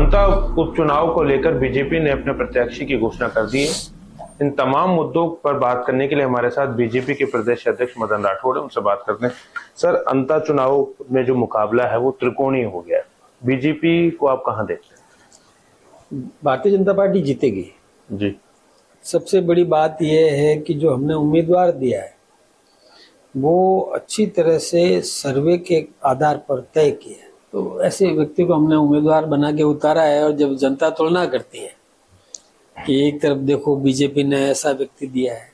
अंता उपचुनाव को लेकर बीजेपी ने अपने प्रत्याशी की घोषणा कर दी है। इन तमाम मुद्दों पर बात करने के लिए हमारे साथ बीजेपी के प्रदेश अध्यक्ष मदन राठौड़ है, उनसे बात करते हैं। सर, अंता चुनाव में जो मुकाबला है वो त्रिकोणीय हो गया है। बीजेपी को आप कहां देखते हैं? भारतीय जनता पार्टी जीतेगी जी। सबसे बड़ी बात यह है कि जो हमने उम्मीदवार दिया है वो अच्छी तरह से सर्वे के आधार पर तय किया है। तो ऐसे व्यक्ति को हमने उम्मीदवार बना के उतारा है। और जब जनता तुलना करती है कि एक तरफ देखो बीजेपी ने ऐसा व्यक्ति दिया है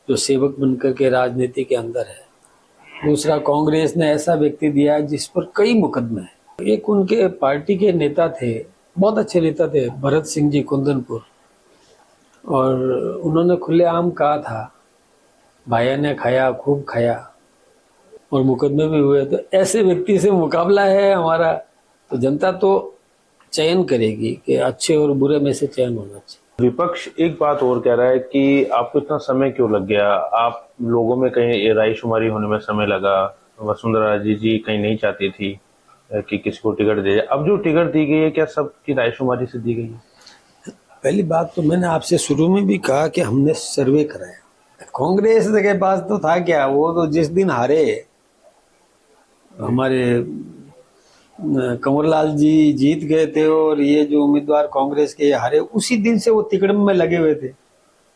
जो सेवक बनकर के राजनीति के अंदर है, दूसरा कांग्रेस ने ऐसा व्यक्ति दिया है जिस पर कई मुकदमे हैं। एक उनके पार्टी के नेता थे, बहुत अच्छे नेता थे, भरत सिंह जी कुंदनपुर, और उन्होंने खुलेआम कहा था भाया ने खाया खूब खाया, और मुकदमे भी हुए। तो ऐसे व्यक्ति से मुकाबला है हमारा, तो जनता तो चयन करेगी कि अच्छे और बुरे में से चयन होना चाहिए। विपक्ष एक बात और कह रहा है कि आपको इतना समय क्यों लग गया, आप लोगों में कहीं रायशुमारी होने में समय लगा, वसुंधरा राजे जी कहीं नहीं चाहती थी कि किसी को टिकट दे जाए, अब जो टिकट दी गई है क्या सबकी रायशुमारी से दी गई है? पहली बात तो मैंने आपसे शुरू में भी कहा कि हमने सर्वे कराया। कांग्रेस के पास तो था क्या, वो तो जिस दिन हारे हमारे कंवरलाल जी जीत गए थे और ये जो उम्मीदवार कांग्रेस के हारे, उसी दिन से वो तिकड़म में लगे हुए थे।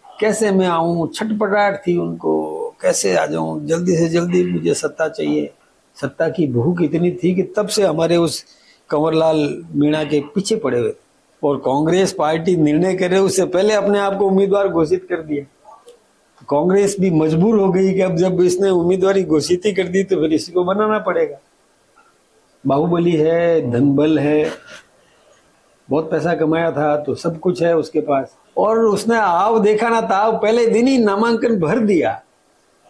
कैसे मैं आऊं, छटपटाहट थी उनको, कैसे आ जाऊं, जल्दी से जल्दी मुझे सत्ता चाहिए। सत्ता की भूख इतनी थी कि तब से हमारे उस कंवरलाल मीणा के पीछे पड़े हुए थे। और कांग्रेस पार्टी निर्णय करे उससे पहले अपने आप को उम्मीदवार घोषित कर दिया। कांग्रेस भी मजबूर हो गई कि अब जब इसने उम्मीदवारी घोषित ही कर दी तो फिर इसी को बनाना पड़ेगा। बाहुबली है, धनबल है, बहुत पैसा कमाया था तो सब कुछ है उसके पास, और उसने आव देखा ना था, पहले दिन ही नामांकन भर दिया,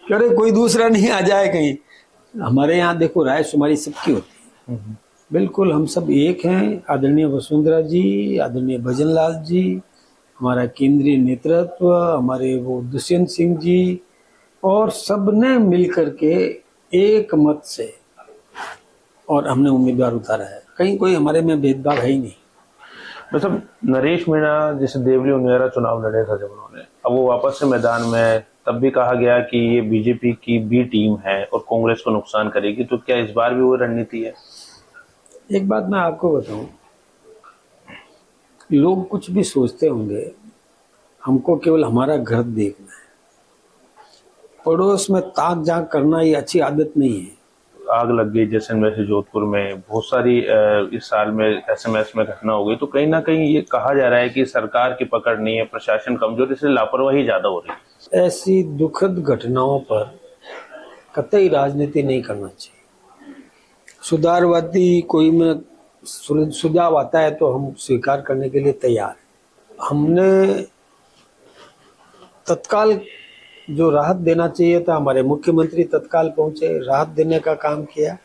अरे कोई दूसरा नहीं आ जाए कहीं। हमारे यहाँ देखो रायशुमारी सबकी होती है, बिल्कुल हम सब एक हैं। आदरणीय वसुंधरा जी, आदरणीय भजनलाल जी, हमारा केंद्रीय नेतृत्व, हमारे वो दुष्यंत सिंह जी, और सबने मिलकर के एक मत से और हमने उम्मीदवार उतारा है। कहीं कोई हमारे में भेदभाव है ही नहीं। मतलब नरेश मीणा जैसे देवली उनियारा चुनाव लड़े था जब उन्होंने, अब वो वापस से मैदान में, तब भी कहा गया कि ये बीजेपी की बी टीम है और कांग्रेस को नुकसान करेगी, तो क्या इस बार भी वो रणनीति है? एक बात मैं आपको बताऊं, लोग कुछ भी सोचते होंगे, हमको केवल हमारा घर देखना है। पड़ोस में ताक झांक करना ये अच्छी आदत नहीं है। आग लग गई जैसलमेर से जोधपुर में, बहुत सारी इस साल में एसएमएस में घटना हो गई, तो कहीं ना कहीं ये कहा जा रहा है कि सरकार की पकड़ नहीं है, प्रशासन कमजोर, इसलिए लापरवाही ज्यादा हो रही है। ऐसी दुखद घटनाओं पर कतई राजनीति नहीं करना चाहिए। सुधारवादी कोई में सुझाव आता है तो हम स्वीकार करने के लिए तैयार हैं। हमने तत्काल जो राहत देना चाहिए था, हमारे मुख्यमंत्री तत्काल पहुंचे, राहत देने का काम किया,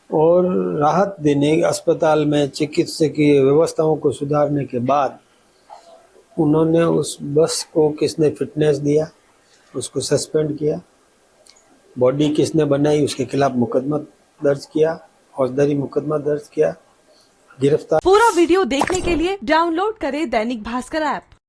और राहत देने अस्पताल में चिकित्सकीय व्यवस्थाओं को सुधारने के बाद उन्होंने उस बस को किसने फिटनेस दिया उसको सस्पेंड किया, बॉडी किसने बनाई उसके खिलाफ मुकदमा दर्ज किया, फौजदारी मुकदमा दर्ज किया, गिरफ्तार। पूरा वीडियो देखने के लिए डाउनलोड करें दैनिक भास्कर ऐप।